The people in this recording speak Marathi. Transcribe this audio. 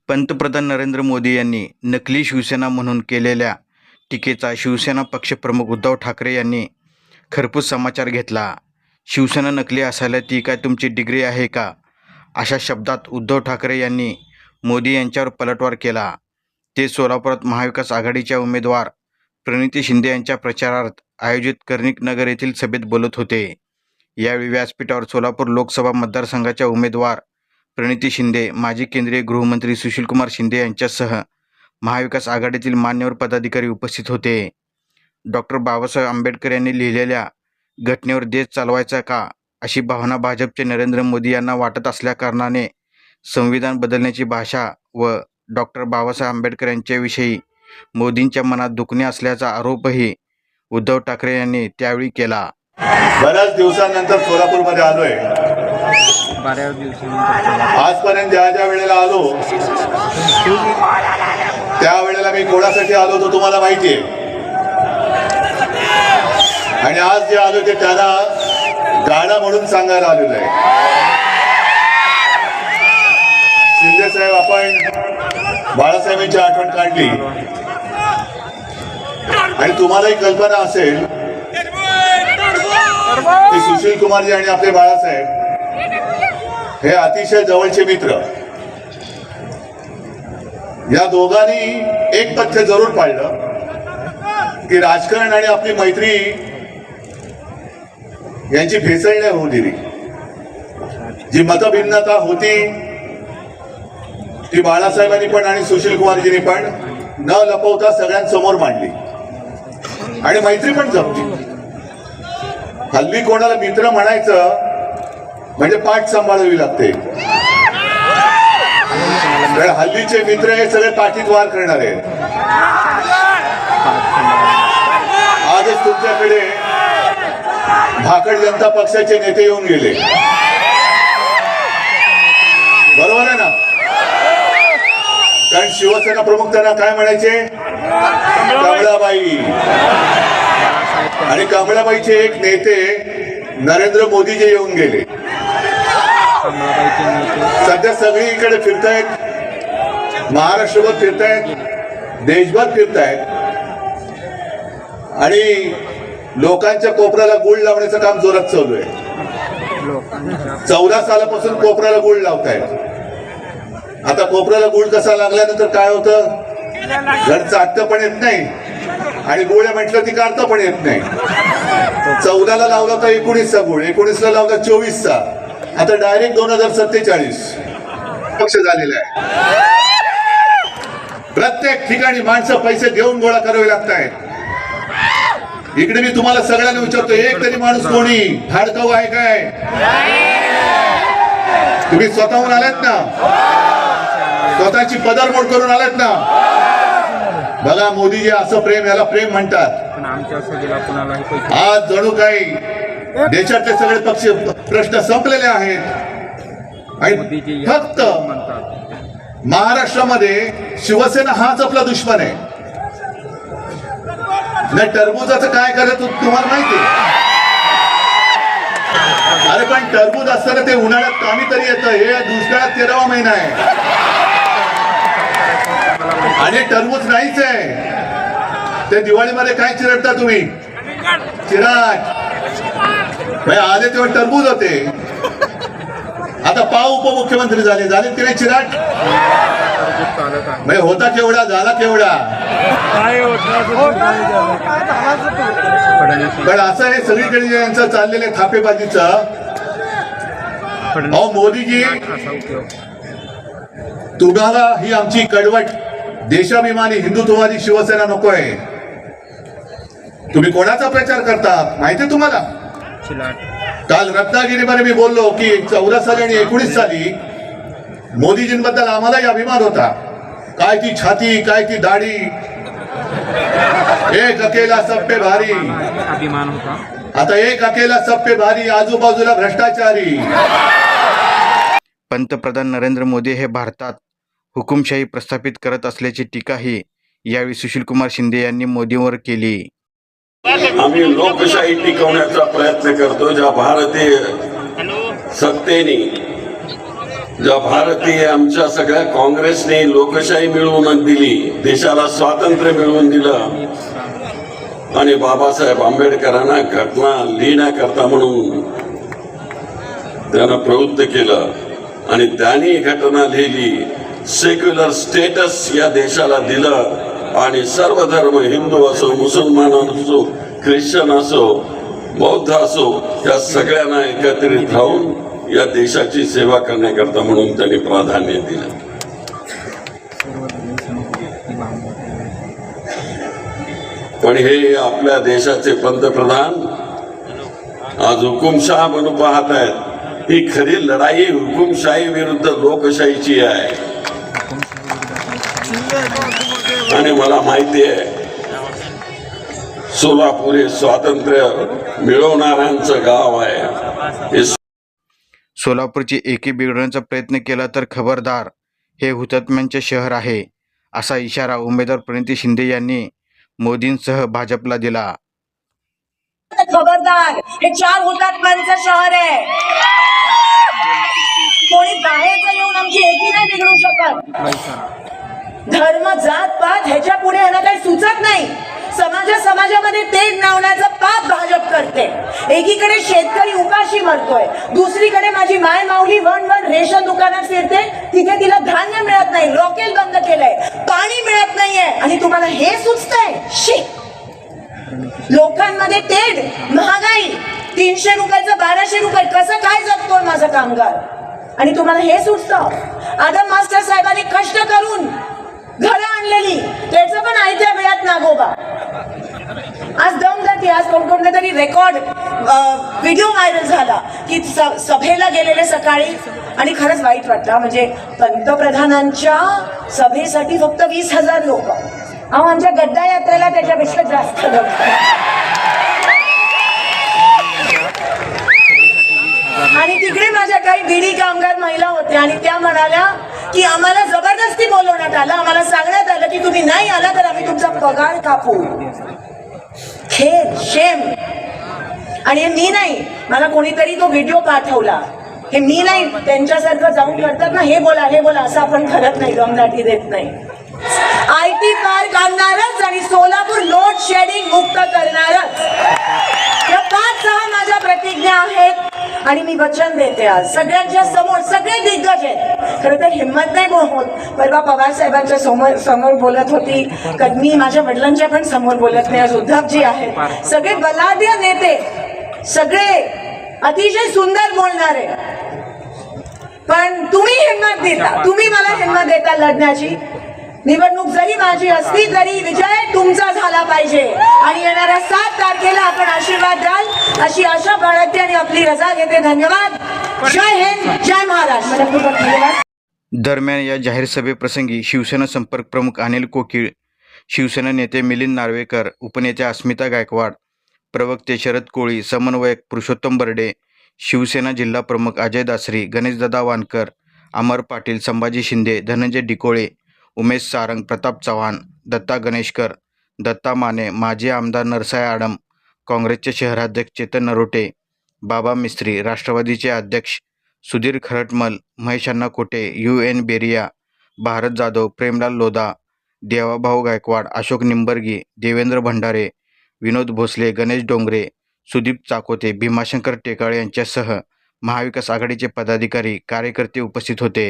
पंतप्रधान नरेंद्र मोदी यांनी नकली शिवसेना म्हणून केलेल्या टीकेचा शिवसेना पक्षप्रमुख उद्धव ठाकरे यांनी खरपूस समाचार घेतला. शिवसेना नकली असायला ती काय तुमची डिग्री आहे का, अशा शब्दात उद्धव ठाकरे यांनी मोदी यांच्यावर पलटवार केला. ते सोलापुरात महाविकास आघाडीच्या उमेदवार प्रणिती शिंदे यांच्या प्रचारार्थ आयोजित कर्णिक नगर येथील सभेत बोलत होते. यावेळी व्यासपीठावर सोलापूर लोकसभा मतदारसंघाच्या उमेदवार प्रणिती शिंदे, माजी केंद्रीय गृहमंत्री सुशीलकुमार शिंदे यांच्यासह महाविकास आघाडीतील मान्यवर पदाधिकारी उपस्थित होते. डॉक्टर बाबासाहेब आंबेडकर यांनी लिहिलेल्या घटनेवर देश चालवायचा का, अशी भावना भाजपचे नरेंद्र मोदी यांना वाटत असल्याकारणाने संविधान बदलण्याची भाषा व डॉक्टर बाबासाहेब आंबेडकर यांच्याविषयी मोदींच्या मनात दुखणे असल्याचा आरोपही उद्धव ठाकरे यांनी त्यावेळी केला. बऱ्याच दिवसांनंतर सोलापूरमध्ये आलोय. आजपर्यंत ज्या वेळेला आलो त्यावेळेला मी कोणासाठी आलो होतो तुम्हाला माहिती आहे, आणि आज जे आलो ते त्यांना गाणं म्हणून सांगायला आलेलं आहे. शिंदे साहेब, आपण बाळासाहेबांची आठवण काढली आणि तुम्हालाही कल्पना असेल की सुशील कुमारजी आणि आपले बाळासाहेब हे अतिशय जवळचे मित्र. या दोघांनी एक तथ्य जरूर पाळलं की राजकारण आणि आपली मैत्री यांची भेसळ नाही होऊ दिली. जी मतभिन्नता होती ती बाळासाहेबांनी पण आणि सुशील कुमारजींनी पण न लपवता सगळ्यांसमोर मांडली आणि मैत्री पण जपली. हल्ली कोणाला मित्र म्हणायचं म्हणजे पाठ सांभाळावी लागते. हल्लीचे मित्र हे सगळे पाठीत वार करणारे आहेत. आजच तुमच्याकडे भाकड जनता पक्षाचे नेते येऊन गेले, बरोबर आहे ना? कारण शिवसेना प्रमुख त्यांना काय म्हणायचे, कमळाबाई. आणि कमळाबाईचे एक नेते नरेंद्र मोदी जे येऊन गेले. सध्या सगळीकडे फिरतायत, महाराष्ट्रभर फिरतायत, देशभर फिरतायत आणि लोकांच्या कोपऱ्याला गुळ लावण्याचं काम जोरात चालू आहे. 14 सालापासून कोपऱ्याला गुळ लावतायत. आता कोपऱ्याला गुळ कसा लागल्यानंतर काय होतं, घर चाटतं पण येत नाही आणि गोळ्या म्हटलं ती काढता पण येत नाही. 14ला लावला होता 19चा गुळ, 19ला लावला 24चा, आता डायरेक्ट 2047 पक्ष झालेला आहे. प्रत्येक ठिकाणी माणसं पैसे देऊन गोळा करावे लागत आहेत. इकडे मी तुम्हाला सगळ्यांना विचारतो, एक तरी माणूस कोणी भाडकाऊ आहे काय? तुम्ही स्वतःहून आलात ना, स्वतःची पदरमोड करून आलात ना. बघा मोदीजी, असं प्रेम, याला प्रेम म्हणतात. आज जणू काही देशातले सगळे पक्ष प्रश्न संपलेले आहेत आणि फक्त महाराष्ट्रामध्ये शिवसेना हाच आपला दुश्मन आहे. नाही, टरबूजाचं काय करत तुम्हाला माहिती आहे? अरे पण टरबूज असताना ते उन्हाळ्यात कामी तरी येतं, हे दुष्काळात 13वा महिना आहे आणि टरबूज नाहीच आहे. ते दिवाळीमध्ये काय चिरडता तुम्ही? चिराट. आले तेव्हा टरबूज होते, आता पाव उपमुख्यमंत्री झाले की नाही चिराट? होता केवढा, झाला केवढा. पण असं हे सगळीकडे यांचं चाललेलं थापेबाजीचं. अहो मोदीजी, तुम्हाला ही आमची कडवट देशाभिमानी हिंदुत्ववादी शिवसेना नको आहे. तुम्ही कोणाचा प्रचार करता माहिती तुम्हाला? काल रत्नागिरीमध्ये मी बोललो की 14 साली आणि 19 साली मोदीजींबद्दल आम्हालाही अभिमान होता. काय ती छाती, काय ती दाढी, एक अकेला सब पे भारी. अभिमान होता. आता एक अकेला सब पे भारी, आजूबाजूला भ्रष्टाचारी. पंतप्रधान नरेंद्र मोदी हे भारतात हुकुमशाही प्रस्थापित करत असल्याची टीकाही यावेळी सुशीलकुमार शिंदे यांनी मोदींवर केली. आम्ही लोकशाही टिकवण्याचा प्रयत्न करतो, ज्या भारतीय सत्तेने ज्या भारतीय आमच्या सगळ्या काँग्रेसने लोकशाही मिळवून दिली, देशाला स्वातंत्र्य मिळवून दिलं आणि बाबासाहेब आंबेडकरांना घटना लिहिण्याकरता म्हणून त्यानं प्रवृत्त केलं आणि त्यांनी घटना लिहिली, सेक्युलर स्टेटस या देशाला दिलं आणि सर्व धर्म, हिंदू असो, मुसलमान असो, ख्रिश्चन असो, बौद्ध असो, या सगळ्यांना एकत्रित राहून या देशाची सेवा करण्याकरता म्हणून त्यांनी प्राधान्य दिलं. पण हे आपल्या देशाचे पंतप्रधान आज हुकुमशाह म्हणून पाहत आहेत. ही खरी लढाई हुकुमशाही विरुद्ध लोकशाहीची आहे आणि मला माहिती आहे सोलापूर हे स्वातंत्र्य मिळवणाऱ्यांचं गाव आहे. हे सोलापूरची एकी बिघडवण्याचा प्रयत्न केला तर खबरदार, हे हुतात्म्यांचे शहर आहे, असा इशारा उमेदवार प्रणिती शिंदे यांनी मोदींसह भाजपला दिला. खबरदार, हे 4 हुतात्म्यांचं शहर आहे. कोणी बाहेरचं येऊन आमची एकी नाही बिघडू शकत. धर्म, जात पात ह्याच्या पुढे ह्याला काही सुचत नाही. समाजामध्ये तेढ लावण्याचं पाप भाजप करते. एकीकडे शेतकरी उपाशी मरतोय, दुसरीकडे माझी माय माऊली वन रेशन दुकानात फिरते, तिथे तिला धान्य मिळत नाही, रॉकेल बंद केलंय, पाणी मिळत नाहीये आणि तुम्हाला हे सुचतंय. शी, लोकांमध्ये तेढ, महागाई, 300 रुपयाचं 1200 रुपये, कसं काय जगतोय माझा कामगार, आणि तुम्हाला हे सुचतं. आदम मास्टर साहेबांनी कष्ट करून घरं आणलेली, त्याचं पण आयत्या वेळात नागोबा. आज दम जाते. आज कोणकोणता तरी रेकॉर्ड व्हिडिओ व्हायरल झाला की सभेला गेलेले सकाळी, आणि खरंच वाईट वाटलं. म्हणजे पंतप्रधानांच्या सभेसाठी फक्त 20,000 लोक. आमच्या गड्डा यात्रेला त्याच्यापेक्षा जास्त लोक. आणि तिकडे माझ्या काही बीडी कामगार महिला होत्या आणि त्या म्हणाल्या की आम्हाला जबरदस्ती बोलवण्यात आलं, आम्हाला सांगण्यात आलं की तुम्ही नाही आला तर आम्ही तुमचा पगार कापू. खेद, शेम. आणि हे मी नाही, मला कोणीतरी तो व्हिडिओ पाठवला. हे मी नाही, त्यांच्यासारखं जाऊन करतात ना, हे बोला असं आपण करत नाही, दमदाटी देत नाही. IT पार्क आणणारच आणि सोलापूर लोड शेडिंग मुक्त करणारच, या 5-6 माझ्या प्रतिज्ञा आहेत. आणि मी वचन देते आज सगळ्यांच्या समोर, सगळे दिग्गज आहेत. खरं तर हिंमत नाही होत. परवा पवार साहेबांच्या समोर बोलत होती, मी माझ्या वडिलांच्या पण समोर बोलत नाही. आज उद्धवजी आहेत, सगळे बलाढ्य नेते, सगळे अतिशय सुंदर बोलणारे. पण तुम्ही हिंमत देता, तुम्ही मला हिंमत देता लढण्याची. निवडणूक जरी माझी असली तरी विजय तुमचा झाला पाहिजे आणि येणाऱ्या 7 तारखेला आपण आशीर्वाद द्याल अशी आशा बाळगते आणि आपली रजा घेते. धन्यवाद. जय हिंद, जय महाराष्ट्र. धन्यवाद. दरम्यान या जाहीर सभेप्रसंगी शिवसेना संपर्क प्रमुख अनिल कोकीळ, शिवसेना नेते मिलिंद नार्वेकर, उपनेत्या अस्मिता गायकवाड, प्रवक्ते शरद कोळी, समन्वयक पुरुषोत्तम बर्डे, शिवसेना जिल्हा प्रमुख अजय दासरी, गणेशदादा वानकर, अमर पाटील, संभाजी शिंदे, धनंजय डिकोळे, उमेश सारंग, प्रताप चव्हाण, दत्ता गणेशकर, दत्ता माने, माजी आमदार नरसाय आडम, काँग्रेसचे शहराध्यक्ष चेतन नरोटे, बाबा मिस्त्री, राष्ट्रवादीचे अध्यक्ष सुधीर खरटमल, महेश अण्णा कोटे, UN बेरिया, भारत जाधव, प्रेमलाल लोधा, देवाभाऊ गायकवाड, अशोक निंबर्गी, देवेंद्र भंडारे, विनोद भोसले, गणेश डोंगरे, सुदीप चाकोते, भीमाशंकर टेकाळे यांच्यासह महाविकास आघाडीचे पदाधिकारी, कार्यकर्ते उपस्थित होते.